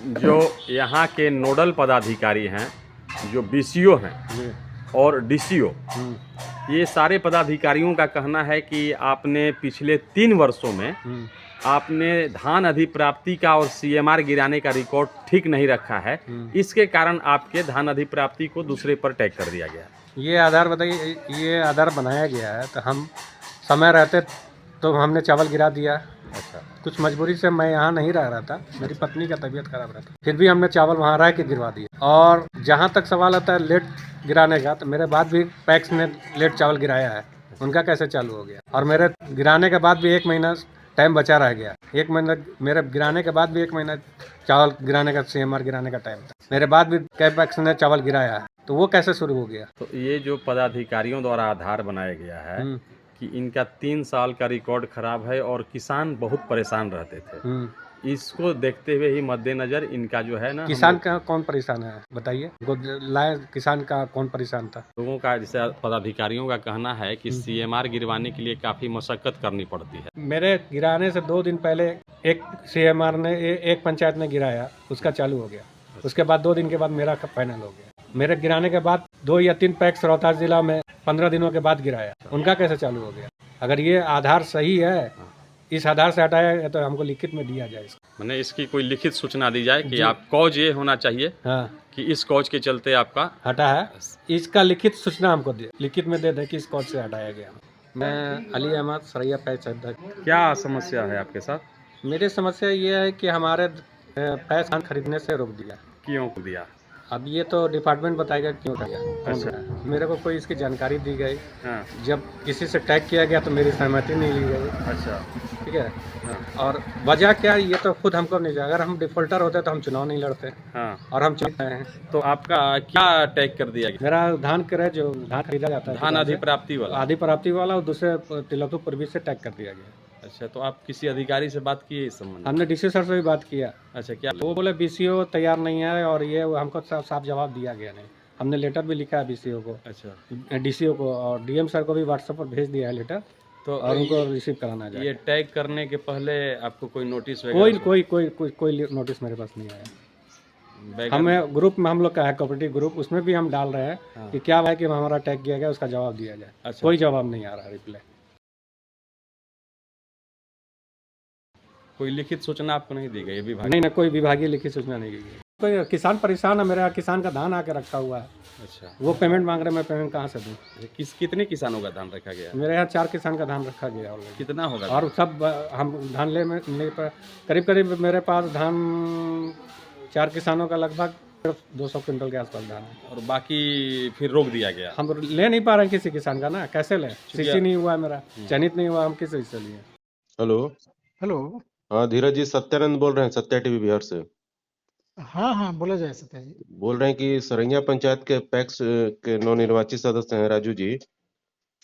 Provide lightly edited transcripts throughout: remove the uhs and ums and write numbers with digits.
जो यहाँ के नोडल पदाधिकारी हैं, जो बीसीओ हैं जी। और डीसीओ, ये सारे पदाधिकारियों का कहना है कि आपने पिछले 3 वर्षों में आपने धान अधिप्राप्ति का और सीएमआर गिराने का रिकॉर्ड ठीक नहीं रखा है। इसके कारण आपके धान अधिप्राप्ति को दूसरे पर टैग कर दिया गया। ये आधार बताइए, ये आधार बनाया गया है तो हम समय रहते तो हमने चावल गिरा दिया। अच्छा। कुछ मजबूरी से मैं यहाँ नहीं रह रहा था, मेरी पत्नी का तबीयत खराब रहता, फिर भी हमने चावल वहाँ रह के गिरवा दिया। और जहाँ तक सवाल आता है लेट गिराने का, तो मेरे बाद भी पैक्स ने लेट चावल गिराया है, उनका कैसे चालू हो गया? और मेरे गिराने के बाद भी 1 महीना टाइम बचा रह गया। 1 महीना मेरे गिराने के बाद भी 1 महीना चावल गिराने का, सीएमआर गिराने का टाइम था। मेरे बाद भी कई पैक्स ने चावल गिराया है, तो वो कैसे शुरू हो गया? तो ये जो पदाधिकारियों द्वारा आधार बनाया गया है कि इनका 3 साल का रिकॉर्ड खराब है और किसान बहुत परेशान रहते थे, इसको देखते हुए ही मद्देनजर इनका जो है ना, किसान का कौन परेशान है बताइए? लाए किसान का कौन परेशान था? लोगों का, जैसे पदाधिकारियों का कहना है कि सीएमआर गिरवाने के लिए काफ़ी मशक्कत करनी पड़ती है। मेरे गिराने से 2 दिन पहले एक सीएमआर ने एक पंचायत ने गिराया, उसका चालू हो गया। उसके बाद 2 दिन के बाद मेरा फाइनल हो गया। मेरे गिराने के बाद 2 या 3 पैक्स रोहतास जिला में 15 दिनों के बाद गिराया, उनका कैसे चालू हो गया? अगर ये आधार सही है, इस आधार से हटाया है तो हमको लिखित में दिया जाए। मैंने इसकी कोई लिखित सूचना दी जाए कि आप कॉज ये होना चाहिए, हाँ, कि इस कॉज के चलते आपका हटा है, इसका लिखित सूचना हमको दे, लिखित में दे दे कि इस कॉज से हटाया गया। मैं अली अहमद, सरैया पैक्स अध्यक्ष। क्या समस्या है आपके साथ? मेरी समस्या ये है कि हमारे पैक्स धान खरीदने से रोक दिया। क्यों दिया? अब ये तो डिपार्टमेंट बताएगा क्यों किया। अच्छा। मेरे को कोई इसकी जानकारी दी गई, हाँ। जब किसी से टैग किया गया तो मेरी सहमति नहीं ली गई। अच्छा। ठीक है। हाँ। और वजह क्या है ये तो खुद हमको नहीं जाए। अगर हम डिफॉल्टर होते तो हम चुनाव नहीं लड़ते। हाँ। और हम चुन रहे हैं। तो आपका क्या टैग कर दिया गया? मेरा धान क्रय, जो धान खरीदा जाता है, धान अधिप्राप्ति वाला। अधिप्राप्ति वाला, और दूसरे तिलकपुर पूर्वी से टैग कर दिया गया। अच्छा, तो आप किसी अधिकारी से बात किए इस संबंध में? हमने डीसी सर से भी बात किया। अच्छा, क्या? वो बोले बीसीओ तैयार नहीं है, और ये हमको साफ जवाब दिया गया नहीं। हमने लेटर भी लिखा है बीसीओ को, अच्छा, डीसीओ को, और डीएम सर को भी व्हाट्सएप पर भेज दिया है लेटर, तो और उनको रिसीव कराना जाए। ये टैग करने के पहले आपको कोई नोटिस वगैरह? कोई नोटिस मेरे पास नहीं आया। हमें ग्रुप में, हम लोग का है कोऑपरेटिव ग्रुप, उसमें भी हम डाल रहे हैं कि क्या है कि हमारा टैग किया गया, उसका जवाब दिया जाए। अच्छा। कोई जवाब नहीं आ रहा, रिप्लाई। कोई लिखित सूचना आपको नहीं दी गई विभाग? नहीं, कोई विभागीय लिखित सूचना नहीं दी गई। कोई किसान परेशान है, मेरा किसान का धान आके रखा हुआ है। अच्छा। वो पेमेंट मांग रहे, मैं पेमेंट कहाँ से दूँ? कितने किसानों का धान रखा गया? मेरे यहाँ 4 किसान का धान रखा गया ऑलरेडी। कितना होगा? और सब हम धान ले पर करीब मेरे पास धान 4 किसानों का लगभग 200 क्विंटल के आसपास धान है। और बाकी फिर रोक दिया गया? हम ले नहीं पा रहे हैं किसी किसान का ना, कैसे लें? सीसी नहीं हुआ है मेरा, चयनित नहीं हुआ, हम किस से लिए? हेलो। हेलो। हाँ धीरज जी, सत्यानंद बोल रहे हैं, सत्या टीवी बिहार से। हाँ हाँ, बोला जाए सत्या जी। बोल रहे हैं कि सरैया पंचायत के पैक्स के नवनिर्वाचित सदस्य हैं राजू जी,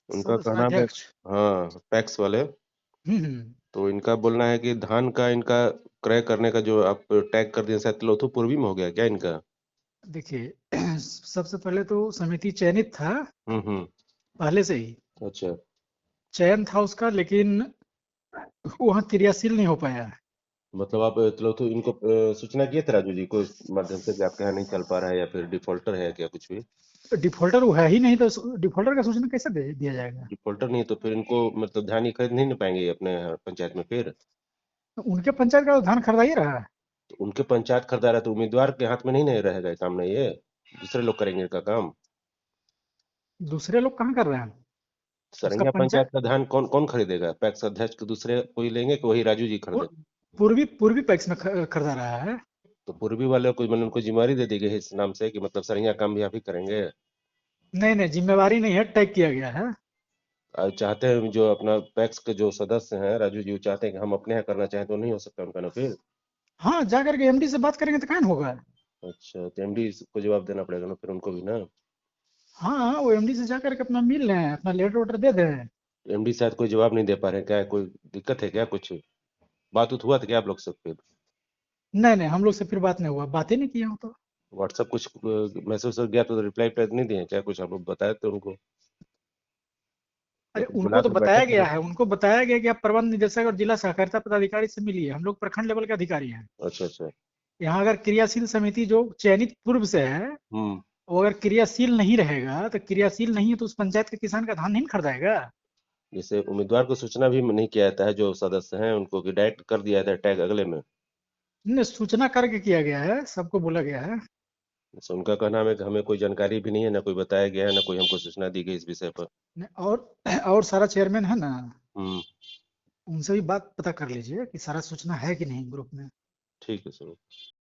उनका कहना है। अध्यक्ष। हाँ, पैक्स वाले। हम्म। तो इनका बोलना है कि धान का इनका क्रय करने का जो आप टैग कर दिए, शायद तिलौथू पूर्वी में हो गया क्या इनका? देखिए, सबसे पहले तो समिति चयनित था हम्म। पहले से ही। अच्छा। चयन था उसका, लेकिन वहाँ क्रियाशील नहीं हो पाया है। मतलब आप तिलौथू इनको सूचना किए थे राजू जी को इस माध्यम से कि आपके यहाँ नहीं चल पा रहा है, या फिर डिफॉल्टर है क्या कुछ भी? डिफॉल्टर वो है ही नहीं, तो डिफॉल्टर का सूचना कैसे दिया जाएगा? डिफॉल्टर नहीं तो फिर इनको मतलब धान ही खरीद नहीं ना पाएंगे अपने पंचायत में फिर? उनके पंचायत का तो धान खरीदा ही रहा है। तो उनके पंचायत खरीदा रहा है तो उम्मीदवार के हाथ में नहीं रहेगा ये काम? नहीं, ये दूसरे लोग करेंगे इनका काम। दूसरे लोग कहाँ कर रहे हैं? सरैया पंचायत का धान कौन कौन खरीदेगा? पैक्स अध्यक्ष के दूसरे कोई लेंगे कि वही राजू जी खरीदेंगे? पूर्वी पैक्स में खरीदा रहा है। तो पूर्वी वाले को मतलब उनको जिम्मेवारी दे दी गई है इस नाम से कि मतलब सरैया काम भी आप ही करेंगे? नहीं, जिम्मेवारी नहीं है, टैग किया गया है। और चाहते हैं जो अपना पैक्स के जो सदस्य हैं राजू जी, वो चाहते हैं कि हम अपने यहाँ करना चाहें तो नहीं हो सकता उनका ना फिर? हाँ, जा करके एमडी से बात करेंगे तो कहाँ होगा। अच्छा, तो एमडी को जवाब देना पड़ेगा ना फिर उनको भी ना? हाँ, वो एमडी से जा करके अपना मिल रहे हैं, अपना लेटर वेटर दे दें। एमडी शायद कोई जवाब नहीं दे पा रहे हैं, क्या कोई दिक्कत है क्या? कुछ बात उत हुआ था क्या आप लोग से फिर? नहीं, हम लोग से फिर बात नहीं हुआ, बात ही नहीं किया हो तो। व्हाट्सएप कुछ मैसेज गया तो रिप्लाई नहीं दिए क्या? कुछ आप लोग बताए थे उनको? या अरे फिर उनको तो बुलाकर बताया बैठक गया में? है, उनको बताया गया कि आप प्रबंध निदेशक और जिला सहकारिता पदाधिकारी से मिलिए। हम लोग प्रखंड लेवल के अधिकारी हैं। अच्छा अच्छा। यहाँ अगर क्रियाशील समिति जो चयनित पूर्व से है, वो अगर क्रियाशील नहीं रहेगा तो क्रियाशील नहीं है तो उस पंचायत के किसान का धान नहीं खरीदाएगा। जैसे उम्मीदवार को सूचना भी नहीं किया जाता है, जो सदस्य हैं उनको कि डायरेक्ट कर दिया जाता है टैग अगले में। नहीं, सूचना करके किया गया है, सबको बोला गया है। जैसे उनका कहना है कि हमें कोई जानकारी भी नहीं है, ना कोई बताया गया है, ना कोई हमको सूचना दी गई इस विषय पर। नहीं, और सारा चेयरमैन है ना, हम्म, उनसे भी बात पता कर लीजिए कि सारा सूचना है कि नहीं ग्रुप में। ठीक है सर।